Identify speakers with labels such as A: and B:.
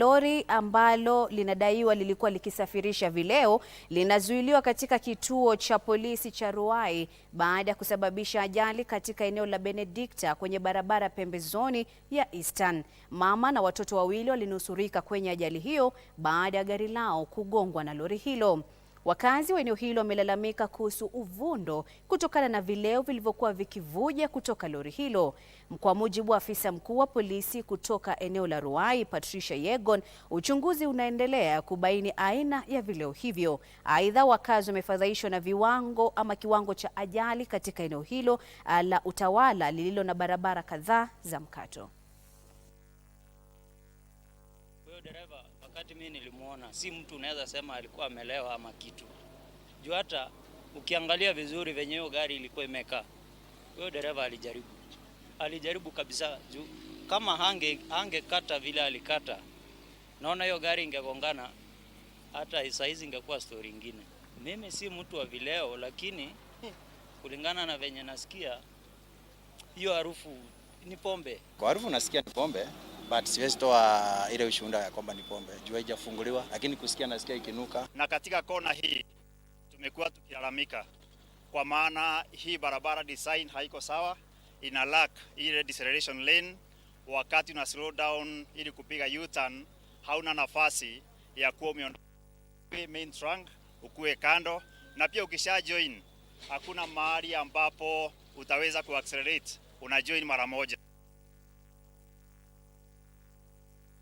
A: Lori ambalo linadaiwa lilikuwa likisafirisha vileo linazuiliwa katika kituo cha polisi cha Ruai baada ya kusababisha ajali katika eneo la Benedicta kwenye barabara pembezoni ya Eastern. Mama na watoto wawili walinusurika kwenye ajali hiyo baada ya gari lao kugongwa na lori hilo. Wakazi wa eneo hilo wamelalamika kuhusu uvundo kutokana na vileo vilivyokuwa vikivuja kutoka lori hilo. Kwa mujibu wa afisa mkuu wa polisi kutoka eneo la Ruai, Patricia Yegon, uchunguzi unaendelea kubaini aina ya vileo hivyo. Aidha, wakazi wamefadhaishwa na kiwango cha ajali katika eneo hilo la Utawala lililo na barabara kadhaa za mkato.
B: Dereva wakati mimi nilimuona, si mtu unaweza sema alikuwa amelewa ama kitu. Juu hata ukiangalia vizuri venye hiyo gari ilikuwa imekaa, huyo dereva alijaribu kabisa. Juu kama hangekata vile alikata, naona hiyo gari ingegongana, hata saizi ingekuwa story nyingine. Mimi si mtu wa vileo, lakini kulingana na venye nasikia, hiyo harufu ni pombe.
C: Kwa harufu nasikia ni pombe, but siwezi toa ile ushuhuda ya kwamba ni pombe. Jua haijafunguliwa, lakini kusikia nasikia ikinuka.
D: Na katika kona hii tumekuwa tukilalamika kwa maana hii barabara design haiko sawa, ina lack ile deceleration lane. Wakati una slow down ili kupiga U-turn, hauna nafasi ya kuwa umeondoka main trunk ukue kando, na pia ukisha join hakuna mahali ambapo utaweza kuaccelerate, una join mara moja.